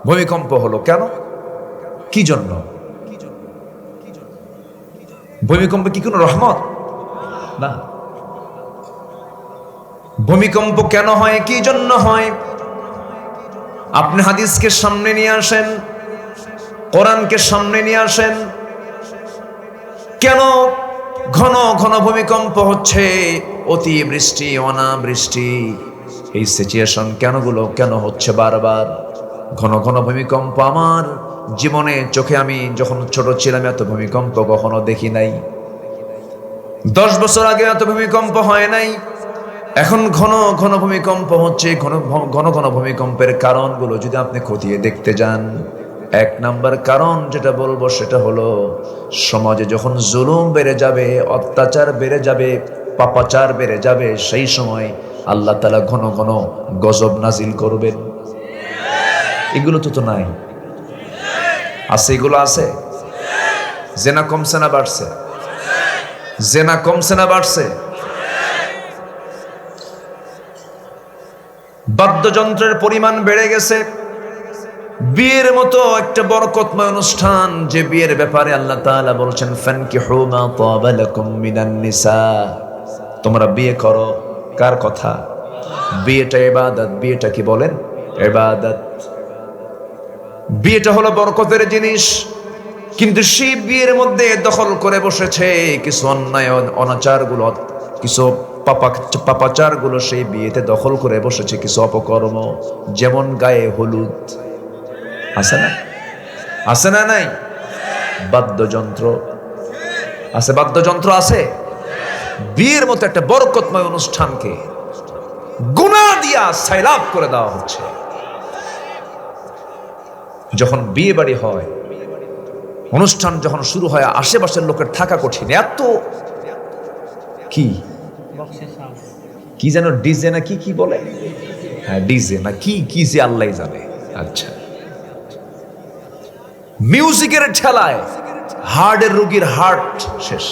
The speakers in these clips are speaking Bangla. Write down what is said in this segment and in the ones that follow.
ভূমিকম্প হলো কেন, কি জন্য? ভূমিকম্প কি কোনো রহমত না? ভূমিকম্প কেন হয়, কি জন্য হয়? আপনি হাদিসকে সামনে নিয়ে আসেন, কোরআনকে সামনে নিয়ে আসেন। কেন ঘন ঘন ভূমিকম্প হচ্ছে, অতিবৃষ্টি, অনাবৃষ্টি, এই সিচুয়েশন কেন হচ্ছে বারবার? ঘন ঘন ভূমিকম্প আমার জীবনে চোখে, আমি যখন ছোট ছিলাম এত ভূমিকম্প কখনো দেখি নাই। 10 বছর আগে এত ভূমিকম্প হয় নাই। এখন ঘন ঘন ভূমিকম্প হচ্ছে। ঘন ঘন ভূমিকম্পের কারণগুলো যদি আপনি খতিয়ে দেখতে যান, 1 নাম্বার কারণ যেটা বলবো সেটা হলো, সমাজে যখন জুলুম বেড়ে যাবে, অত্যাচার বেড়ে যাবে, পাপাচার বেড়ে যাবে, সেই সময় আল্লাহ তাআলা ঘন ঘন গজব নাজিল করবেন। এগুলো তো নাই? আছে, এগুলো আছে। জেনা কমছে না বাড়ছে? জেনা কমছে না বাড়ছে? বাদ্যযন্ত্রের পরিমাণ বেড়ে গেছে। বিয়ের মতো একটা বরকতময় অনুষ্ঠান, যে বিয়ের ব্যাপারে আল্লাহ তাআলা বলছেন ফানকিহু মা তাবা লাকুম মিনান নিসা, তোমরা বিয়ে করো। কার কথা? বিয়েটা ইবাদত। বিয়েটা কি বলেন? ইবাদত। বিয়েটা হলো বরকতের জিনিস, কিন্তু সেই বিয়ের মধ্যে দখল করে বসেছে কিছু অন্যায় অনাচারগুলো, কিছু পাপাচারগুলো সেই বিয়েতে দখল করে বসেছে, কিছু অপকর্ম। যেমন গায়ে হলুদ আছে না? আছে না? নাই? বাদ্যযন্ত্র আছে, বাদ্যযন্ত্র আছে। বিয়ের মতো একটা বরকতময় অনুষ্ঠানকে গুনাহ দিয়া সাইলাব করে দেওয়া হচ্ছে। যখন বিয়ে বাড়ি হয়, অনুষ্ঠান যখন শুরু হয়, আশেপাশের লোকের থাকা কঠিন। এত কি কি যেন ডিজে না কি কি বলে, হ্যাঁ ডিজে না কি কি যে আল্লাহ জানে। আচ্ছা, মিউজিকের ঠেলায় হার্টের রোগীর হার্ট শেষ।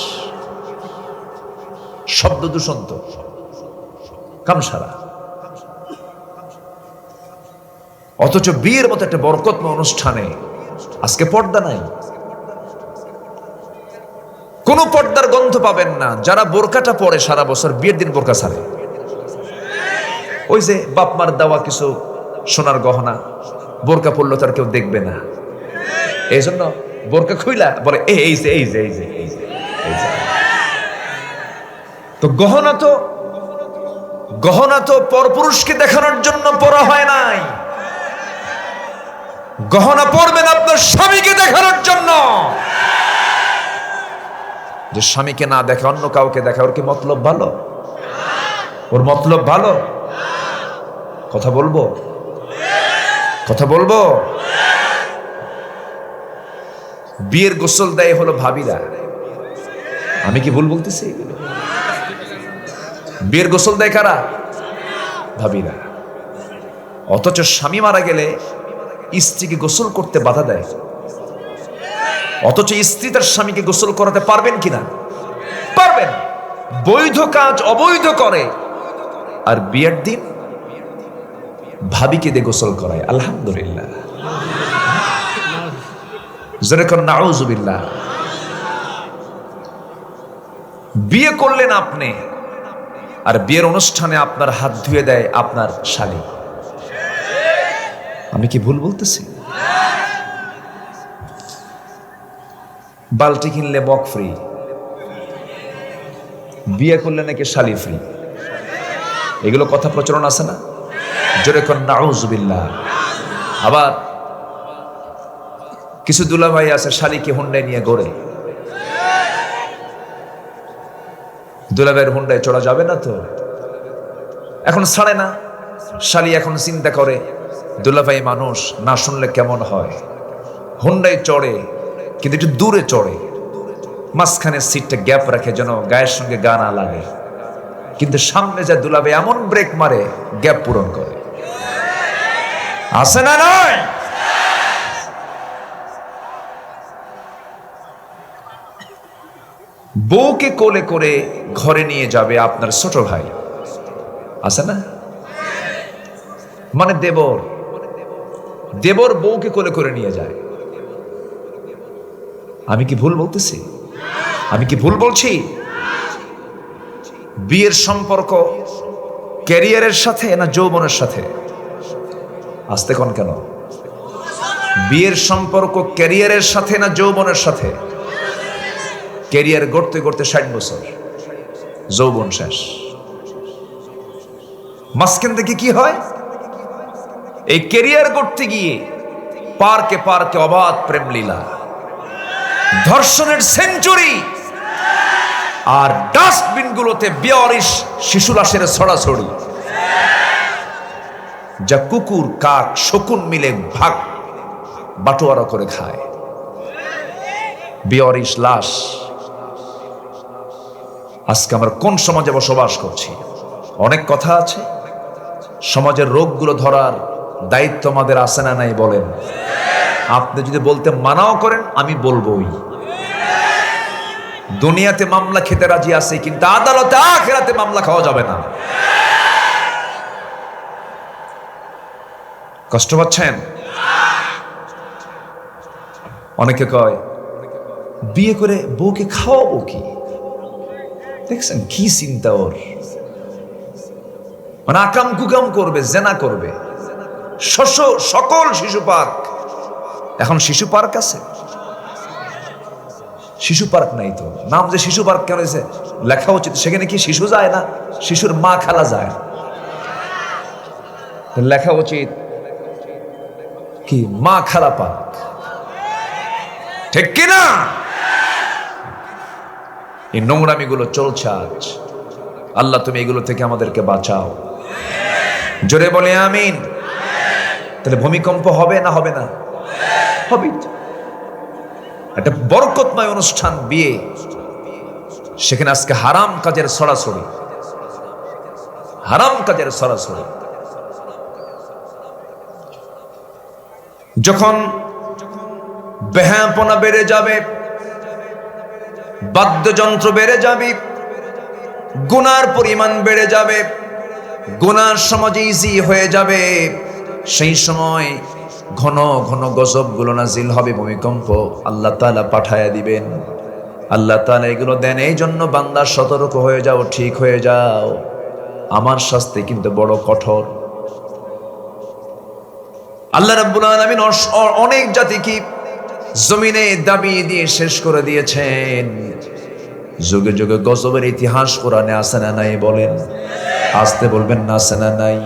শব্দ দূষণ তো কামসারা। অথচ বিয়ের মতো একটা বরকতময় অনুষ্ঠানে আজকে পর্দা নাই। কোনো পর্দার গন্ধ পাবেন না। যারা বোরকাটা পরে সারা বছর, বিয়ের দিন বোরকা ছাড়ে। ওই যে বাপমার দেওয়া কিছু সোনার গহনা, বোরকা পড়লো তার কেউ দেখবে না, এই জন্য বোরকা খুইলা বলে এই যে এই যে এই যে এই যে এই যে। তো গহনা তো পরপুরুষকে দেখানোর জন্য পরা হয় নাই। গহনা পরবেন আপনার স্বামীকে দেখানোর জন্য। যে স্বামীকে না দেখে অন্য কাউকে দেখে, ওর কি মতলব ভালো? ওর মতলব ভালো? কথা বলবো, কথা বলবো। বিয়ের গোসল দেয় হলো ভাবিরা। আমি কি ভুল বলতেছি? বিয়ের গোসল দেয় কারা? ভাবিরা। অথচ স্বামী মারা গেলে স্ত্রীকে গোসল করতে বাধা দেয়। অথচ স্ত্রী তার স্বামীকে গোসল করাতে পারবেন কিনা? পারবেন। বৈধ কাজ অবৈধ করে, আর বিয়ের দিন ভাবিকে দিয়ে গোসল করায়। আলহামদুলিল্লাহ, যেরকম নাউজুবিল্লাহ। বিয়ে করলেন আপনি, আর বিয়ের অনুষ্ঠানে আপনার হাত ধুয়ে দেয় আপনার শালী। আমি কি ভুল বলতেছি? বালতি কিনলে মগ ফ্রি, বিয়ে করলে নাকি শালী ফ্রি। এগুলো কথা প্রচলন আছে না? যেরকম নাউজুবিল্লাহ। আবার কিছু দুলাভাই আছে শালীকে হুন্ডায় নিয়ে ঘোরে। দুলাভাইয়ের হুন্ডায় চড়া যাবে না তো, এখন ছাড়ে না। শালী এখন চিন্তা করে দুলাভাই মানুষ, না শুনলে কেমন হয়। হুন্ডায় চড়ে, কিন্তু একটু দূরে চড়ে, মাঝখানে সিটটা গ্যাপ রাখে যেন গায়ের সঙ্গে গা না লাগে। কিন্তু সামনে যা দুলাভাই এমন ব্রেক মারে, গ্যাপ পূরণ করে। আছে না? নয়? বউকে কোলে করে ঘরে নিয়ে যাবে আপনার ছোট ভাই, আছে না? মানে দেবর, দেবর বউকে কোলে করে নিয়ে যায়। আমি কি ভুল বলতেছি? আমি কি ভুল বলছি? বিয়ের সম্পর্ক ক্যারিয়ারের সাথে না যৌবনের সাথে? আসতে কোন কেন? বিয়ের সম্পর্ক ক্যারিয়ারের সাথে না যৌবনের সাথে? ক্যারিয়ার গড়তে গড়তে 60 বছর, যৌবন শেষ। মাঝখান থেকে কি হয়? এই ক্যারিয়ার করতে গিয়ে পার্কে পার্কে অবাধ প্রেম লীলা, ধর্ষণের সেঞ্চুরি, আর ডাস্টবিন গুলোতে বেয়ারিশ শিশু লাশের ছড়াছড়ি, যা কুকুর কাক শকুন মিলে ভাগ বাটোয়ারা করে খায়। বেয়ারিশ লাশ। আজকে আমরা কোন সমাজে বসবাস করছি? অনেক কথা আছে, সমাজের রোগগুলো ধরার দায়িত্ব আমাদের আছে না নাই বলেন? আপনি যদি বলতে মানাও করেন, আমি বলবোই। দুনিয়াতে মামলা খেতে রাজি আছে, কিন্তু আদালতে আখিরাতে মামলা খাওয়া যাবে না। কষ্ট পাচ্ছেন? অনেকে কয় বিয়ে করে বউকে খাওয়াবো কি? দেখছেন কি চিন্তা ওর, মানে আকাম কুকাম করবে, জেনা করবে। সকল শিশু পার্ক, এখন শিশু পার্ক আছে? শিশু পার্ক নাই তো। নাম যে শিশু পার্ক কেন হয়েছে? লেখা উচিত সেখানে কি শিশু যায় না, শিশুর মা খালা যায়। লেখা উচিত কি মা খালা পার্ক, ঠিক কিনা? এই নোংরামি গুলো চলছে আজ। আল্লাহ তুমি এগুলো থেকে আমাদেরকে বাঁচাও। জোরে বলে আমিন। তাহলে ভূমিকম্প হবে না হবে না? হবে। একটা বরকতময় অনুষ্ঠান বিয়ে, সেখানে আজকে হারাম কাজের ছড়াছড়ি, হারাম কাজের ছড়াছড়ি। যখন বেহাপনা বেড়ে যাবে, বাদ্যযন্ত্র বেড়ে যাবে, গুনার পরিমাণ বেড়ে যাবে, গুনার সমাজে ইজি হয়ে যাবে, সেই সময় ঘন ঘন গজব গুলো নাজিল হবে, ভূমিকম্প আল্লাহ তাআলা পাঠায়া দিবেন। আল্লাহ তাআলা এগুলো দেন এই জন্য বান্দা সতর্ক হয়ে যাও, ঠিক হয়ে যাও, আমার শাস্তি কিন্তু বড় কঠোর। আল্লাহ রাব্বুল আলামিন অনেক জাতিকে জমিনে দাবি দিয়ে শেষ করে দিয়েছেন। যুগে যুগে গজবের ইতিহাস কোরআনে আছে না নাই বলেন? আসতে বলবেন না, আছে না নাই?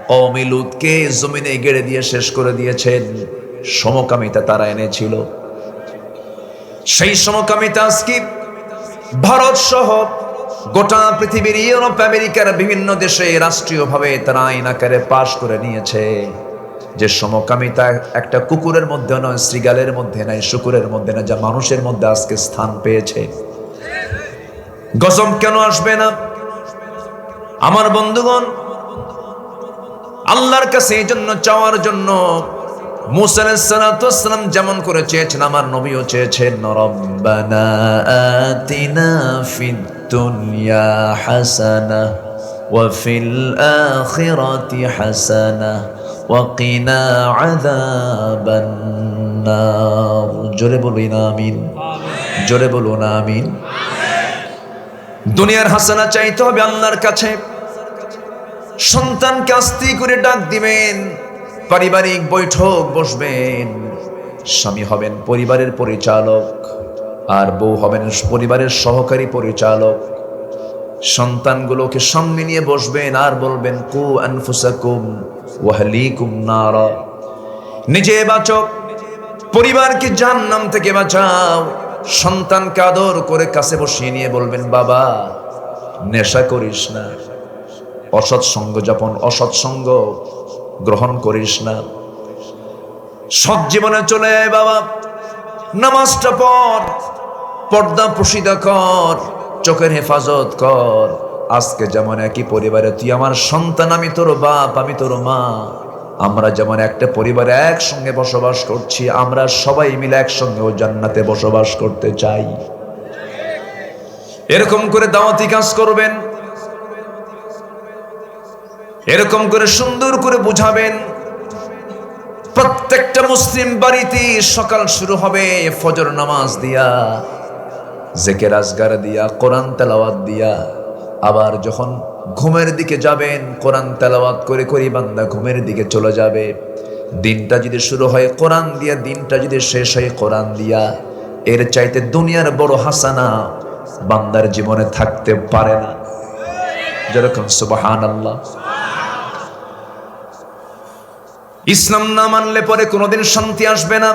কওমে লূতকে জমিনে গেড়ে দিয়ে শেষ করে দিয়েছেন। সমকামিতা তারা এনেছিল। সেই সমকামিতা আজকে ভারত সহ গোটা পৃথিবীর, ইউরোপ আমেরিকার বিভিন্ন দেশে রাষ্ট্রীয়ভাবে তারা আইন আকারে পাশ করে নিয়েছে যে সমকামিতা একটা কুকুরের মধ্যে নয়, শৃগালের মধ্যে নাই, শুকুরের মধ্যে না, যা মানুষের মধ্যে আজকে স্থান পেয়েছে। গজব কেন আসবে না? আমার বন্ধুগণ, আল্লাহর কাছে এই জন্য চাওয়ার জন্য মুসা আলাইহিস সালাতু ওয়াস সালাম যেমন করে চেয়েছেন, আমার নবীও চেয়েছেন, রব্বানা আতিনা ফিদ দুনিয়া হাসানাহ ওয়া ফিল আখিরাতি হাসানাহ ওয়া কিনা আযাবান নার। জোরে বলুন আমিন, জোরে বলুন আমিন। দুনিয়ার হাসানা চাইতে হবে আল্লাহর কাছে। সন্তানকে আস্তে করে ডাক দিবেন, পারিবারিক বৈঠক বসবেন, স্বামী হবেন পরিবারের পরিচালক, আর বউ হবেন পরিবারের সহকারী পরিচালক। সন্তানগুলোকে সামনে নিয়ে বসবেন আর বলবেন, কু আনফুসাকুম ওয়া আহলিকুম নারা। নিজে বাঁচো, পরিবারকে জাহান্নাম থেকে বাঁচাও। সন্তানকে আদর করে কাছে বসিয়ে নিয়ে বলবেন, বাবা নেশা করিস না, অসৎ সঙ্গ গ্রহণ করিস না, সৎ জীবনে চলে আয় বাবা, নামাজটা পড়, পর্দা প্রশিদা কর, চোখের হেফাজত কর। আজকে যেমন একই পরিবারে তুই আমার সন্তান, আমি তোর বাপ, আমি তোর মা, আমরা যেমন একটা পরিবারে একসঙ্গে বসবাস করছি, আমরা সবাই মিলে একসঙ্গে ও জান্নাতে বসবাস করতে চাই। এরকম করে দাওয়াতি কাজ করবেন, এরকম করে সুন্দর করে বুঝাবেন। প্রত্যেকটা মুসলিম বাড়িতে সকাল শুরু হবে ফজর নামাজ দিয়া, জিকির আজগার দিয়া, কোরআন তেলাওয়াত দিয়া। আবার যখন ঘুমের দিকে যাবেন কোরআন তেলাওয়াত করে করে বান্দা ঘুমের দিকে চলে যাবে। দিনটা যদি শুরু হয় কোরআন দিয়া, দিনটা যদি শেষ হয় কোরআন দিয়া, এর চাইতে দুনিয়ার বড় হাসানা বান্দার জীবনে থাকতে পারে না। যেরকম সুবহানাল্লাহ। ইসলাম না মানলে পরে কোনোদিন শান্তি আসবে না,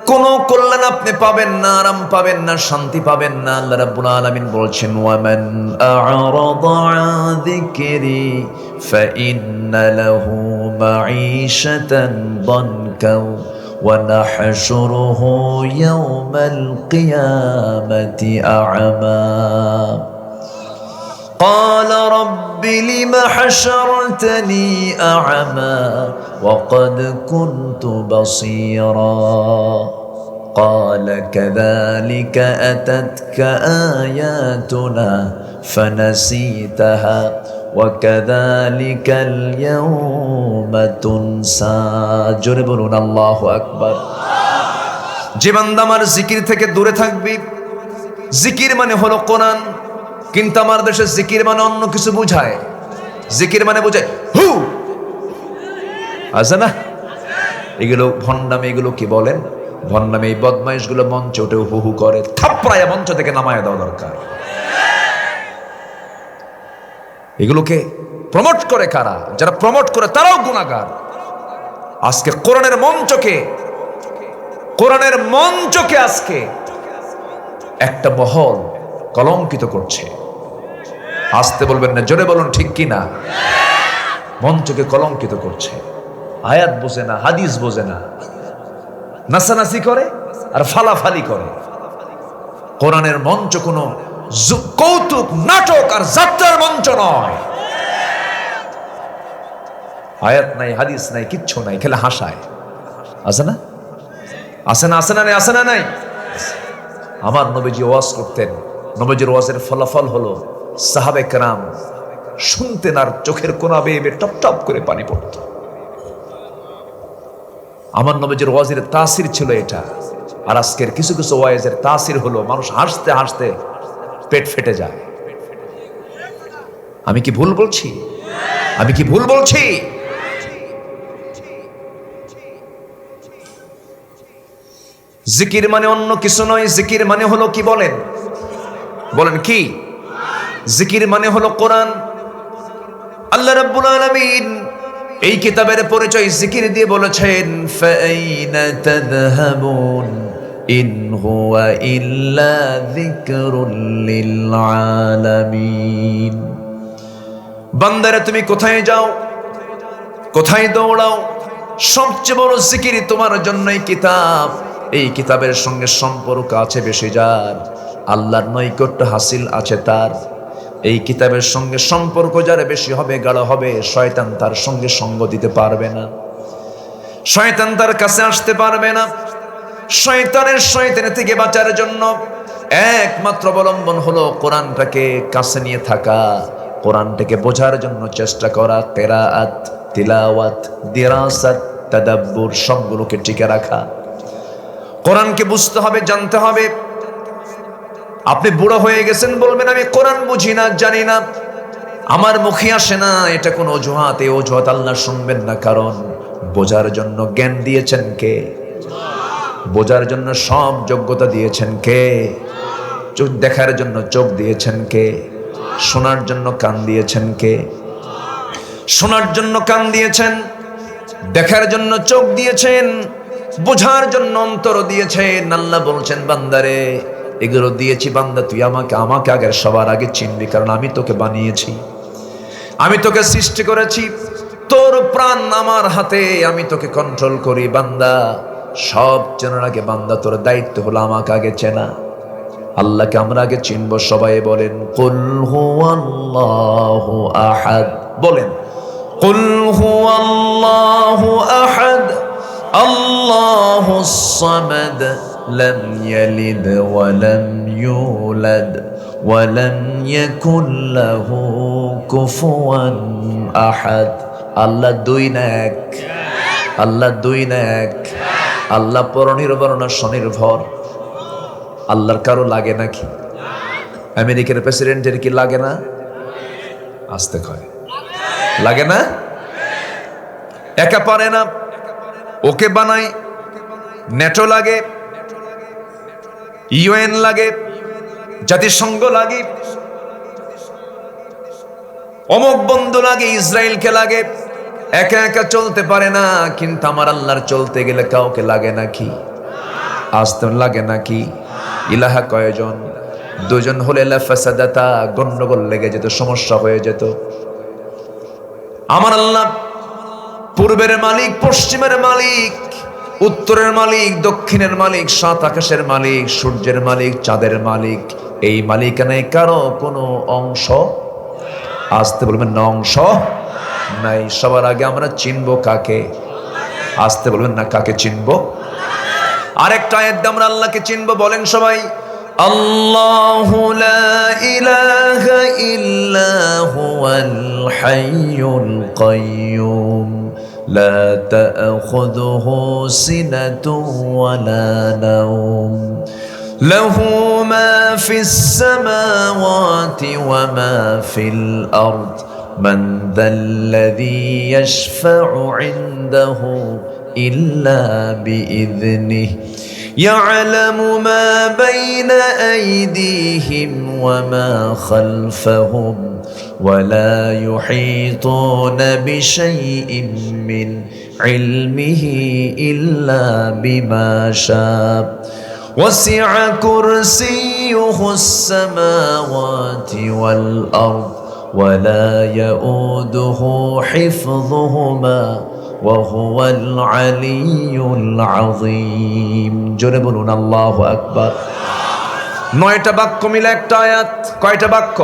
কোনো কল্যাণ আপনি পাবেন না, আরাম পাবেন না, শান্তি পাবেন না। আল্লাহ রাব্বুল আলামিন বলছেন, ওয়ামান আ'রাদা আন যিকরি ফাইন্না লাহু মাঈশাতান দানকা ওয়া নাহশুরুহু ইয়াওমাল কিয়ামাতি আ'মা قال رب لم حشرتني أعمى وقد كنت بصيرا قال كذلك أتتك آياتنا فنسيتها وكذلك اليوم تنسى جربون الله أكبر। যে বান্দা আমার জিকির থেকে দূরে থাকবি, জিকির মানে হলো কোরআন, কিন্তু আমার দেশে জিকির মানে অন্য কিছু বুঝায়। জিকির মানে বুঝায় হু, আছে না? এগুলো ভণ্ডামি। এগুলো কি বলেন? ভণ্ডামি। এই বদমাইশগুলো মঞ্চে উঠে হু হু করে, থাপড়ায়া মঞ্চ থেকে নামায় দেওয়া দরকার। এগুলোকে প্রমোট করে কারা? যারা প্রমোট করে তারাও গুনাহগার। আজকে কোরআনের মঞ্চকে আজকে একটা মহল কলঙ্কিত করছে। আসতে বলবেন না, জোরে বলুন ঠিক কি না? মঞ্চকে কলঙ্কিত করছে। আয়াত বোঝে না, হাদিস বোঝে না, নাসানাসি করে আর ফালাফালি করে। কোরআনের মঞ্চ কোনো কৌতুক, নাটক আর যাত্রার মঞ্চ নয়। আয়াত নাই, হাদিস নাই, কিচ্ছু নাই, খেলে হাসায়। আছে না? আছে না? আছে না? নাই? আছে না? নাই? আমার নবীজি ওয়াজ করতেন, নবীজির ওয়াজের ফলাফল হলো সাহাবে কেরাম শুনতেন আর চোখের কোনা বেয়ে বেয়ে টপ টপ করে পানি পড়ত। আমার নবীজির ওয়াজের তাসির ছিল এটা। আর আজকের কিছু কিছু ওয়াজের তাসির হলো মানুষ হাসতে হাসতে পেট ফেটে যায়। আমি কি ভুল বলছি? আমি কি ভুল বলছি? জিকির মানে অন্য কিছু নয়। জিকির মানে হলো কি বলেন? বলেন কি? জিকির মানে হলো কোরআন। আল্লাহ রাব্বুল আলামিন এই কিতাবের পরিচয় জিকির দিয়ে বলেছেন, ফাআইনা তাযহাবুন ইন হুয়া ইল্লা যিকরুল লিল আলামিন। বান্দারা তুমি কোথায় যাও, কোথায় দৌড়াও? সবচেয়ে বড় জিকির তোমার জন্যই কিতাব। এই কিতাবের সঙ্গে সম্পর্ক আছে বেশি যার, আল্লাহর নৈকট্য হাসিল আছে তার। এই কিতাবের সঙ্গে সম্পর্ক যার বেশি হবে, গাঢ় হবে, শয়তান তার সঙ্গে সঙ্গ দিতে পারবে না, শয়তান তার কাছে আসতে পারবে না। শয়তানের থেকে বাঁচার জন্য একমাত্র অবলম্বন হলো কোরআনটাকে কাছে নিয়ে থাকা, কোরআনটাকে বোঝার জন্য চেষ্টা করা, কিরাআত, তিলাওয়াত, দিরাসাত, তাদাব্বুর সবগুলোকে টিকে রাখা। কোরআনকে বুঝতে হবে, জানতে হবে। আপনি বুড়ো হয়ে গেছেন, বলবেন আমি কোরআন বুঝি না, জানি না, আমার মুখে আসে না, এটা কোন অজুহাত। এই অজুহাত আল্লাহ শুনবেন না। কারণ বোঝার জন্য জ্ঞান দিয়েছেন কে? বোঝার জন্য সব যোগ্যতা দিয়েছেন কে? চোখ দেখার জন্য চোখ দিয়েছেন কে? শোনার জন্য কান দিয়েছেন কে? শোনার জন্য কান দিয়েছেন, দেখার জন্য চোখ দিয়েছেন, বোঝার জন্য অন্তর দিয়েছেন। আল্লাহ বলছেন, বান্দারে এগুলো দিয়েছি, বান্দা তুই আমাকে আগের সবার আগে চিনবি, কারণ আমি তোকে বানিয়েছি, আমি তোকে সৃষ্টি করেছি, তোর প্রাণ আমার হাতে, আমি তোকে কন্ট্রোল করি। বান্দা সব চেনার আগে বান্দা তোর দায়িত্ব হলো আমাকে আগে চেনা। আল্লাহকে আমরা আগে চিনবো। সবাই বলেন কুল হুয়াল্লাহু আহাদ। বলেন কুল হুয়াল্লাহু আহাদ আল্লাহুস সামাদ লাম ইয়ালিদ ওয়া লাম ইউলাদ ওয়া লাম ইয়াকুল লাহু কুফুয়ান আহাদ। আল্লাহ দুই না এক? আল্লাহ দুই না এক? আল্লাহ পরনির্ভর না স্বনির্ভর? আল্লাহর কারো লাগে নাকি? আমেরিকার প্রেসিডেন্টের কি লাগে না? আসতে কয় লাগে না? একা পারে না, ওকে বানাই। নেটো লাগে, ইউএন লাগে, জাতিসংঘ লাগে, অমুক বন্ধু লাগে, ইসরায়েলকে লাগে। একা একা চলতে পারে না, কিন্তু আমার আল্লাহর চলতে গেলে কাউকে লাগে নাকি? আসতে লাগে নাকি? ইলাহা কয়জন? দুজন হলে লাফাসাদাতা, গন্ডগোল লেগে যেত, সমস্যা হয়ে যেত। আমার আল্লাহ পূর্বের মালিক, পশ্চিমের মালিক, উত্তরের মালিক, দক্ষিণের মালিক, সাত আকাশের মালিক, সূর্যের মালিক, চাঁদের মালিক। এই মালিকানায় কারো কোনো অংশ, আসতে বলবেন না, অংশ নাই। সবার আগে আমরা চিনবো কাকে? আসতে বলবেন না, কাকে চিনবো? আরেকটা আয়াত দিয়ে আমরা আল্লাহকে চিনবো, বলেন সবাই। আল্লাহু লা ইলাহা ইল্লা হুয়াল হাইয়ুল কাইয়্যুম লা তা'খুযুহু সিনাতুন ওয়া লা নাওম লাহু মা ফিস সামাওয়াতি ওয়া মা ফিল আরদ মান যাল্লাযী ইয়াশফা'ু 'ইনদাহু ইল্লা বিইذনিহি يعلم ما بين أيديهم وما خلفهم ولا يحيطون بشيء من علمه إلا بما شاء وسع كرسيه السماوات والأرض ولا يؤوده حفظهما وهو العلي العظيم জোরে বলুন আল্লাহু আকবার। 9টা বাক্য মিলে একটা আয়াত। কয়টা বাক্য?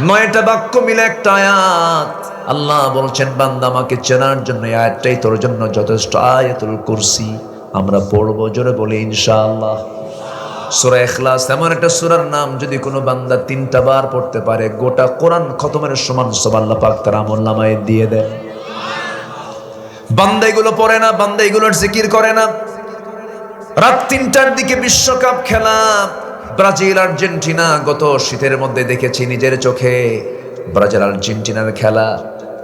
9টা বাক্য মিলে একটা আয়াত। আল্লাহ বলছেন, বান্দা আমাকে চেনার জন্য এই আয়াতটাই তোর জন্য যথেষ্ট। আয়াতুল কুরসি আমরা পড়বো, জোরে বলি ইনশাআল্লাহ। সূরা ইখলাস এমন একটা সূরার নাম, যদি কোনো বান্দা 3টা বার পড়তে পারে, গোটা কোরআন খতমের সমান সব আল্লাহ পাক তার আমলনামায় দিয়ে দেন। বান্দা এগুলো পড়ে না, বান্দা এগুলোর জিকির করে না। রাত 3টার দিকে বিশ্বকাপ খেলা, ব্রাজিল আর্জেন্টিনা। গত শীতের মধ্যে দেখেছি নিজের চোখে ব্রাজিল আর্জেন্টিনার খেলা।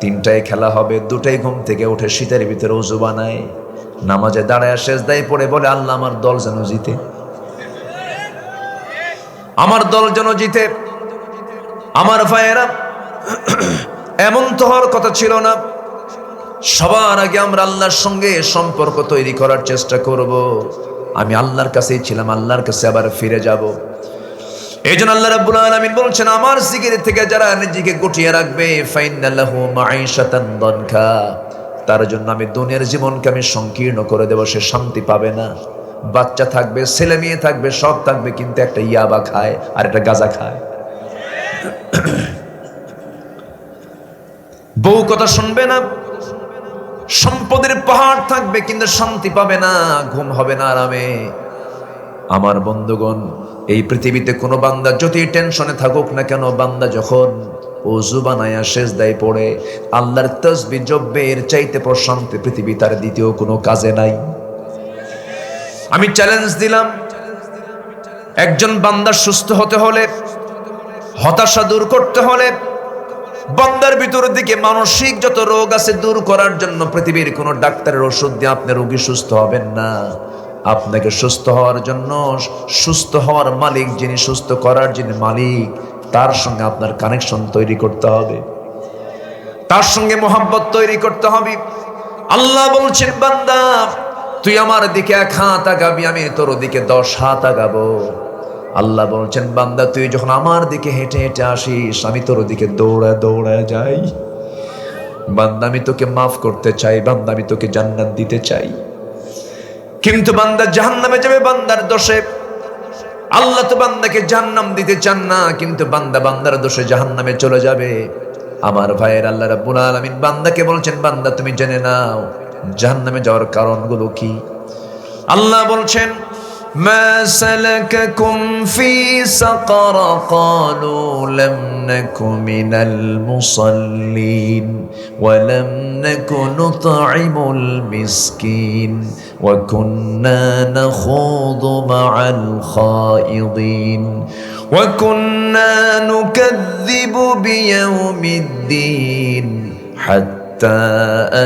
3টায় খেলা হবে, 2টায় ঘুম থেকে উঠে শীতের ভিতরে ওযু বানায়, নামাজে দাঁড়ায় সেজদায় পড়ে বলে, আল্লাহ আমার দল যেন জিতে, আমার দল যেন জিতে। আমার ভাইয়েরা, এমন তো হওয়ার কথা ছিল না। সবার আগে আমরা আল্লাহর সঙ্গে সম্পর্ক তৈরি করার চেষ্টা করব। আমি আল্লাহর কাছেই ছিলাম, আল্লাহর কাছে আবার ফিরে যাব। এই জন্য আল্লাহ রাব্বুল আলামিন বলছেন, আমার জিকির থেকে যারা নিজেকে গুটিয়ে রাখবে, ফাইন্না লাহু মাঈশাতান দানকা, তার জন্য আমি দুনিয়ার জীবনকে আমি সংকীর্ণ করে দেব। সে শান্তি পাবে না। বাচ্চা থাকবে, ছেলে মেয়ে থাকবে, সব থাকবে, কিন্তু একটা ইয়াবা খায় আর একটা গাঁজা খায়। বউ কথা শুনবে না, সম্পদের পাহাড় থাকবে, কিন্তু শান্তি পাবে না, ঘুম হবে না আরামে। আমার বন্ধুগণ, এই পৃথিবীতে কোনো বান্দা যতই টেনশনে থাকুক না কেন, বান্দা যখন ওযু বানায়া সেজদায় পড়ে আল্লাহর তাসবিহ জপবে, এর চাইতে প্রশান্তি পৃথিবী তার দ্বিতীয় কোনো কাজে নাই। আমি চ্যালেঞ্জ দিলাম, একজন বান্দা সুস্থ হতে হলে, হতাশা দূর করতে হলে, বান্দার ভিতর দিকে মানসিক যত রোগ আছে দূর করার জন্য পৃথিবীর কোন ডাক্তারের ওষুধ দিয়ে আপনি রোগী সুস্থ হবেন না। আপনাকে সুস্থ হওয়ার জন্য, সুস্থ হওয়ার মালিক যিনি, সুস্থ করার যিনি মালিক, তার সঙ্গে আপনার কানেকশন তৈরি করতে হবে, তার সঙ্গে মোহাব্বত তৈরি করতে হবে। আল্লাহ বলছেন, বান্দা তুই আমার দিকে 1 হাত আগাবি, আমি তোর দিকে 10 হাত আগাবো। আল্লাহ বলছেন, বান্দা তুই যখন আমার দিকে হেঁটে হেঁটে আসিস, আমি তোর দিকে দৌড়া দৌড়া যাই। বান্দা আমি তোকে মাফ করতে চাই, বান্দা আমি তোকে জান্নাত দিতে চাই। কিন্তু বান্দা জাহান্নামে যাবে বান্দার দোষে। আল্লাহ তো বান্দাকে জাহান্নাম দিতে চান না, কিন্তু বান্দা বান্দার দোষে জাহান্নামে চলে যাবে। আমার ভাইয়ের, আল্লাহ রাব্বুল আলামিন বান্দাকে বলছেন, বান্দা তুমি জেনে নাও জাহান্নামে যাওয়ার কারণগুলো কি। আল্লাহ বলছেন, মা সালাকাকুম ফি সাকার, ক্বালু লাম نك من المصلين ولم نك نطعم المسكين وكنا نخوض مع الخائضين وكنا نكذب بيوم الدين حتى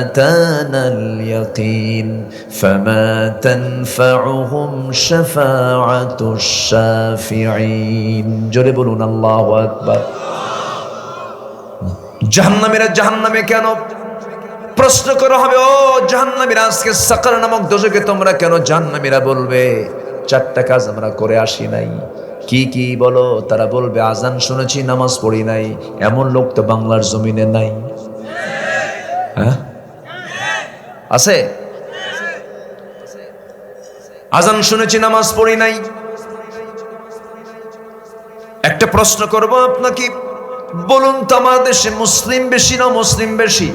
أتانا اليقين فما تنفعهم شفاعة الشافعين জোরে বলুন আল্লাহু আকবার। জাহান্নামীরা জাহান্নামে কেন? প্রশ্ন করা হবে, ও জাহান্নামীরা, আজকে সাকার নামক দোজখে তোমরা কেন? জাহান্নামীরা বলবে, চারটা কাজ আমরা করে আসি নাই। কি কি বলো? তারা বলবে, আজান শুনেছি, নামাজ পড়ি নাই। এমন লোক তো বাংলার জমিনে নাই। হ্যাঁ, আছে? আজান শুনেছি, নামাজ পড়ি নাই। একটা প্রশ্ন করব আপনাকে, বলুন তো আমাদের দেশে মুসলিম বেশি না মুসলিম বেশি?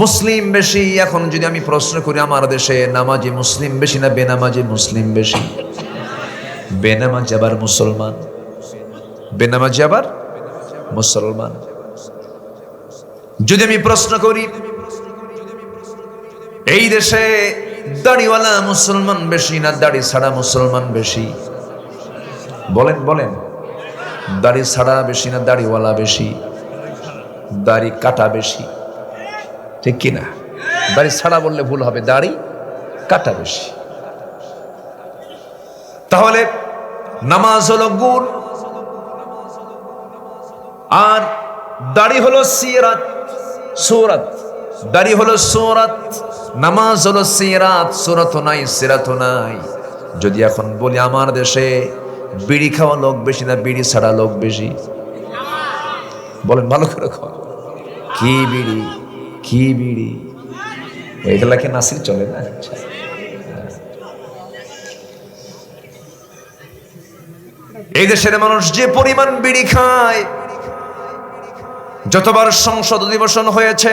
মুসলিম বেশি। এখন যদি আমি প্রশ্ন করি, আমার দেশে নামাজি মুসলিম বেশি না বেনামাজি মুসলিম বেশি? বেনামাজি আবার মুসলমান, বেনামাজি আবার মুসলমান। যদি আমি প্রশ্ন করি, এই দেশে দাড়িওয়ালা মুসলমান বেশি না দাড়ি ছাড়া মুসলমান বেশি? বলেন বলেন, দাড়ি ছাড়া বেশি না দাড়িওয়ালা বেশি? দাড়ি কাটা বেশি, ঠিক কিনা? দাড়ি ছাড়া বললে ভুল হবে, দাড়ি কাটা বেশি। তাহলে নামাজ হলো গুণ, আর দাড়ি হলো সিরাত, সূরাত। দাড়ি হলো সূরাত, নামাজ হলো সিরাত। সূরাতও নাই, সিরাতও নাই। যদি এখন বলি, আমার দেশে বিড়ি খাওয়া লোক বেশি না বিড়ি ছাড়া লোক বেশি? বলেন ভালো করে। কি বিড়ি, কি বিড়ি, এইগুলা কি নাসির চলে না? এই দেশের মানুষ যে পরিমাণ বিড়ি খায়, যতবার সংসদ অধিবেশন হয়েছে,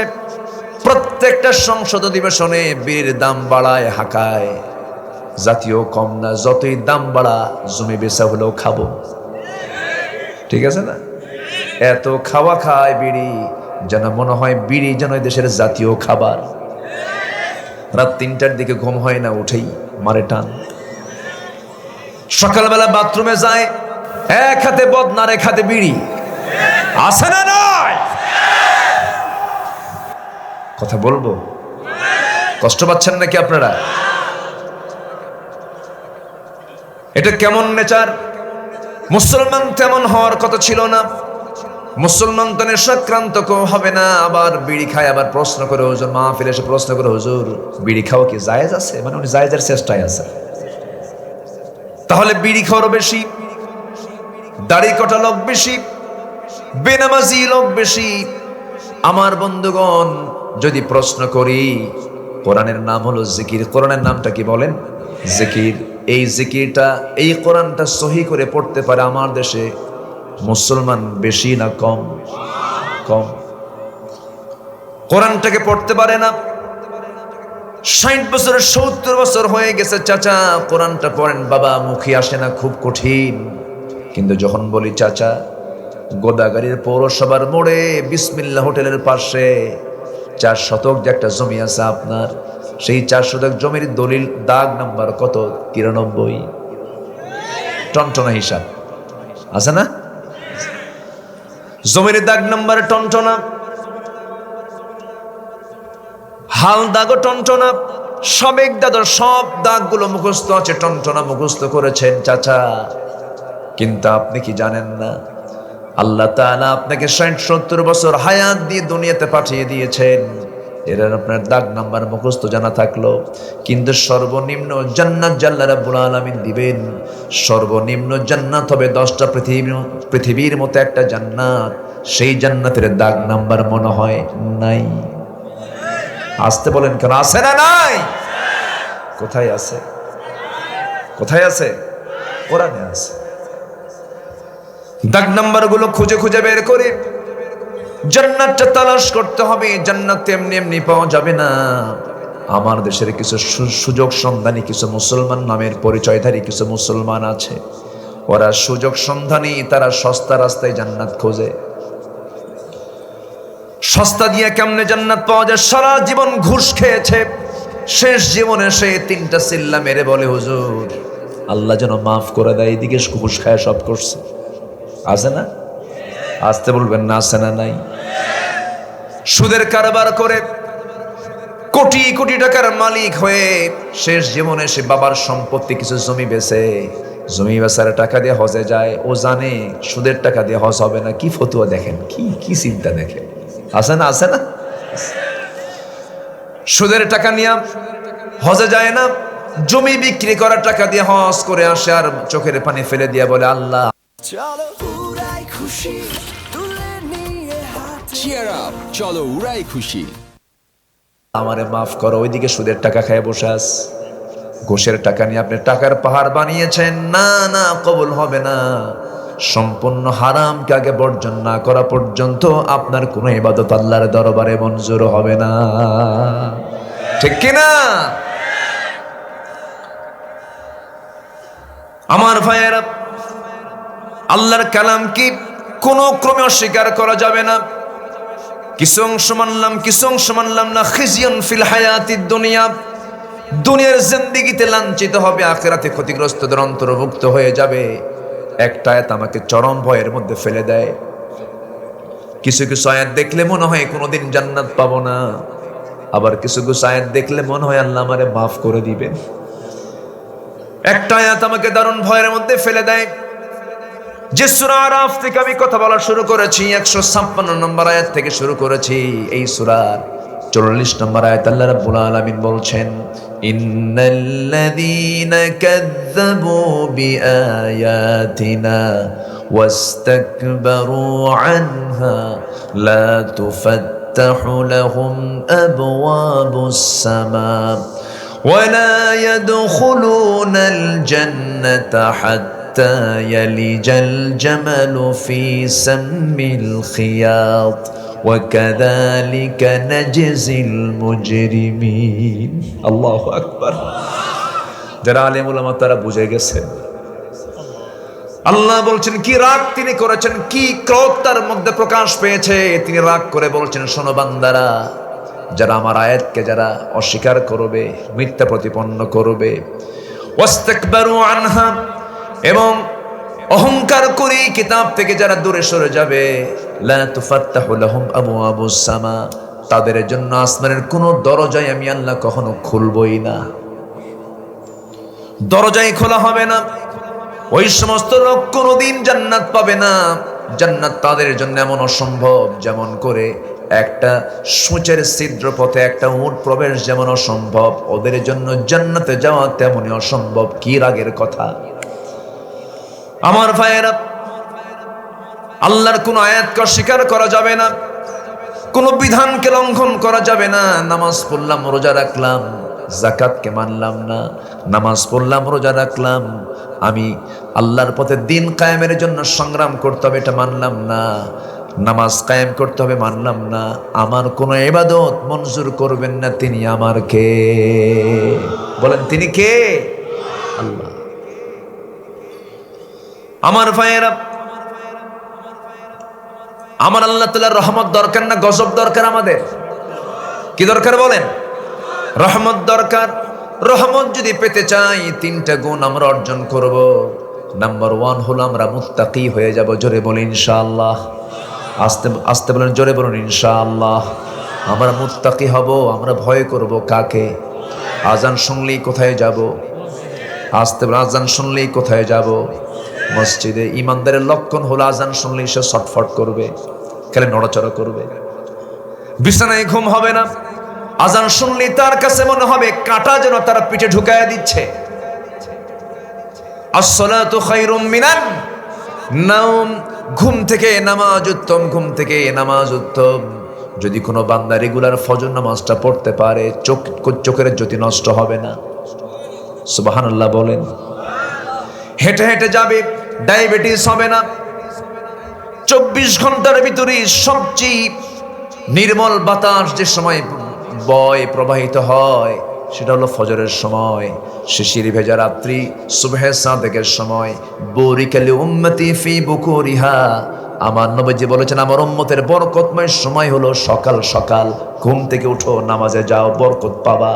প্রত্যেকটা সংসদ অধিবেশনে বিড়ির দাম বাড়ায়, হাঁকায়। জাতীয় কম না, যতই দাম বাড়া, জমি বেচা হলেও খাবো, ঠিক আছে না? এত খাওয়া খায় বিড়ি, যেন মনে হয় বিড়ি যেন দেশের জাতীয় খাবার। রাত 3টার দিকে ঘুম হয় না, উঠেই মারে টান। সকালবেলা বাথরুমে যায়, এক হাতে বদনার এক হাতে বিড়ি। আছে না নয়? কথা বলবো, কষ্ট পাচ্ছেন নাকি আপনারা? এটা কেমন নেচার? মুসলমান তেমন হওয়ার কথা ছিল না। মুসলমান তো নেশাক্রান্ত কেউ হবে না, আবার বিড়ি খায়। আবার প্রশ্ন করে হুজুর, মাহফিলে এসে প্রশ্ন করে, হুজুর বিড়ি খাওয়া কি জায়েজ আছে? মানে উনি জায়েজের চেষ্টায় আছে। তাহলে বিড়ি খাওয়ারও বেশি, দাড়ি কাটা লোক বেশি, বেনামাজি লোক বেশি। আমার বন্ধুগণ, যদি প্রশ্ন করি, কোরআনের নাম হলো জিকির। কোরআনের নামটা কি বলেন? জিকির। এই জিকিরটা, এই কোরআনটা সহি করে পড়তে পারে আমার দেশে মুসলমান বেশি না কম? কম। কোরআনটাকে পড়তে পারে না। 60 বছর 70 বছর হয়ে গেছে, চাচা কোরআনটা পড়েন। বাবা, মুখে আসে না, খুব কঠিন। কিন্তু যখন বলি, চাচা গোদাগাড়ির পৌরসভার মোড়ে বিসমিল্লাহ হোটেলের পাশে 4 শতক যে একটা জমি আছে আপনার, সেই 4 শতক জমির দলিল দাগ নাম্বার কত? 93। টনটনা হিসাব আছে না? জমির দাগ নাম্বার টনটনা, হাল দাগও টনটনা, সাবেক দাদর সব দাগগুলো মুখস্থ আছে, টনটনা মুখস্থ করেছেন চাচা। কিন্তু আপনি কি জানেন না, আল্লাহ তাআলা আপনাকে 60-70 বছর হায়াত দিয়ে দুনিয়াতে পাঠিয়ে দিয়েছেন। এরা আপনার দাগ নাম্বার মুখস্থ জানা থাকলো, কিন্তু সর্বনিম্ন জান্নাত আল্লাহ রাব্বুল আলামিন দিবেন। সর্বনিম্ন জান্নাত হবে 10টা পৃথিবীর মতো একটা জান্নাত। সেই জান্নাতের দাগ নাম্বার মনে হয় নাই। আসতে বলেন কেন? আছে না নাই? কোথায় আছে? কোথায় আছে? কোরআনে আছে। দাগ নাম্বার গুলো খুঁজে খুঁজে বের করে জান্নাতটা তালাশ করতে হবে। জান্নাত এমনি এমনি পাওয়া যাবে না। আমার দেশের কিছু সুযোগ সন্ধানী কিছু মুসলমান নামের পরিচয়ধারী কিছু মুসলমান আছে, ওরা সুযোগ সন্ধানী, তারা সস্তা রাস্তায় জান্নাত খোঁজে। সস্তা দিয়ে কেমনে জান্নাত পাওয়া যায়? সারা জীবন ঘুষ খেয়েছে, শেষ জীবনে সে 3টা চিল্লা মেরে বলে, হুজুর আল্লাহ যেন মাফ করে দেয়, এদিকে ঘুষ খায় সব করছে। আছে না? আসতে বলবেন না, আছে না? নাই। সুদের কারবার করে কোটি কোটি টাকার মালিক হয়ে শেষ জীবনে সে বাবার সম্পত্তি কিছু জমি বেচে, জমি বেচার টাকা দিয়ে হজে যায়। ও জানে সুদের টাকা দিয়ে হজ হবে না। কি ফতুয়া দেখেন, কি কি চিন্তা দেখেন। আছে না? আছে না? সুদের টাকা নিয়ে হজে যায় না, জমি বিক্রি করার টাকা দিয়ে হজ করে আসে, আর চোখের পানি ফেলে দিয়ে বলে, আল্লাহ চলো উড়াই খুশি তুলে নিয়ে হাত চিয়ার আপ, চলো উড়াই খুশি, আমারে মাফ করো। ওইদিকে সুদের টাকা খেয়ে বসে আস, ঘুষের টাকা নিয়ে আপনি টাকার পাহাড় বানিয়েছেন। না না, কবুল হবে না। সম্পূর্ণ হারামকে আগে বর্জন না করা পর্যন্ত আপনার কোনো ইবাদত আল্লাহর দরবারে মঞ্জুর হবে না। ঠিক কিনা? আমার ভাইয়েরা, আল্লাহর কালাম কি কোনো ক্রমে অস্বীকার করা যাবে না। কিছু অংশ মানলাম, কিছু অংশ মানলাম না। খিজিয়ান ফিল হায়াতিদ দুনিয়া, দুনিয়ার জিন্দেগিতে লাঞ্ছিত হবে, আখিরাতে ক্ষতিগ্রস্তদের অন্তর্ভুক্ত হয়ে যাবে। একটা আয়াত আমাকে চরম ভয়ের মধ্যে ফেলে দেয়। কিছু কিছু আয়াত দেখলে মনে হয় কোনোদিন জান্নাত পাবো না, আবার কিছু কিছু আয়াত দেখলে মনে হয় আল্লাহ আমারে মাফ করে দিবেন। একটা আয়াত আমাকে দারুণ ভয়ের মধ্যে ফেলে দেয়। যে সূরা আরাফ থেকে আমি কথা বলা শুরু করেছি, 156 নম্বর আয়াত থেকে শুরু করেছি। এই সূরার 44 নম্বর আয়াত আল্লাহ রাব্বুল আলামিন বলছেন, ইন্নাল্লাযীনা কাযযাবু বিআয়াতিনা ওয়াস্তাকবারু আনহা লা তুফাত্তাহু লাহুম আবওয়াবুস সামা ওয়া লা ইয়াদখুলুনাল জান্নাতা হাত্তা ইয়ালিজাল জামালু ফি সাম্মিল খিয়াত وكذلك نجزي المجرمين। আল্লাহু আকবার। যারা আলেম উলামা তারা বুঝে গেছেন। আল্লাহ বলছেন কি রাগ তিনি করেছেন, কি ক্রোধ তার মধ্যে প্রকাশ পেয়েছে। তিনি রাগ করে বলছেন, শোনো বান্দারা, যারা আমার আয়াতকে যারা অস্বীকার করবে, মিথ্যা প্রতিপন্ন করবে, ওয়াস্তাকবারু আনহা, এবং অহংকার করে কিতাব থেকে যারা দূরে সরে যাবে, লা তুফাত্তাহু লাহুম আবওয়াবুস সামা, তাদের জন্য আসমানের কোনো দরজাই আমি আল্লাহ কখনো খুলবই না, দরজাই খোলা হবে না। ওই সমস্ত লোক কোনোদিন জান্নাত পাবে না। জান্নাত তাদের জন্য এমন অসম্ভব, যেমন করে একটা সূচের ছিদ্র পথে একটা উট প্রবেশ যেমন অসম্ভব, ওদের জন্য জান্নাতে যাওয়া তেমনই অসম্ভব। কি রাগের কথা! আমার ভাইয়েরা, আল্লাহর কোন আয়াতকে অস্বীকার করা যাবে না, কোন বিধানকে লঙ্ঘন করা যাবে না। নামাজ পড়লাম, রোজা রাখলাম, যাকাতকে মানলাম না। নামাজ পড়লাম, রোজা রাখলাম, আমি আল্লাহর পথে দিন কায়েমের জন্য সংগ্রাম করতে হবে, এটা মানলাম না। নামাজ কায়েম করতে হবে, মানলাম না। আমার কোন ইবাদত মঞ্জুর করবেন না। তিনি আমার কে? বলেন, তিনি কে? আল্লাহ। আমার ভাইয়েরা, আমার আল্লাহ তাআলার রহমত দরকার না গজব দরকার? আমাদের কি দরকার বলেন? রহমত দরকার। রহমত যদি পেতে চাই, 3টা গুণ আমরা অর্জন করব। নাম্বার 1 হলো আমরা মুত্তাকি হয়ে যাব। জোরে বলেন ইনশাআল্লাহ। আস্তে আস্তে বলেন, জোরে বলুন ইনশাআল্লাহ। আমরা মুত্তাকি হব। আমরা ভয় করব কাকে? আজান শুনলেই কোথায় যাব? আস্তে বলেন, আজান শুনলেই কোথায় যাব? মসজিদে। ইমানদারের লক্ষণ হলো আজান শুনলেই সে ছটফট করবে, খেলে নড়াচড়া করবে, বিছানায় ঘুম হবে না। আজান শুনলেই তার কাছে মনে হবে কাঁটা যেন তার পিঠে ঢুকায়া দিচ্ছে। আসসালাতু খায়রুম মিনান নাওম, ঘুম থেকে নামাজ উত্তম, ঘুম থেকে নামাজ উত্তম। যদি কোনো বান্দা রেগুলার ফজর নামাজটা পড়তে পারে, চোখের জ্যোতি নষ্ট হবে না। সুবহানাল্লাহ বলেন। হেঁটে হেঁটে যাবে, ডায়াবেটিস হবে না। 24 ঘন্টার ভিতরে সবচেয়ে নির্মল বাতাস যে সময় বয় প্রবাহিত হয়, সেটা হলো ফজরের সময়, শিশির ভেজা রাত্রি, সুবহে সাদেকের সময়। বুরিকালি উম্মতি ফি বুকুরিহা, আমার নবীজি বলেছেন আমার উম্মতের বরকতময় সময় হলো সকাল সকাল। ঘুম থেকে উঠো, নামাজে যাও, বরকত পাবা।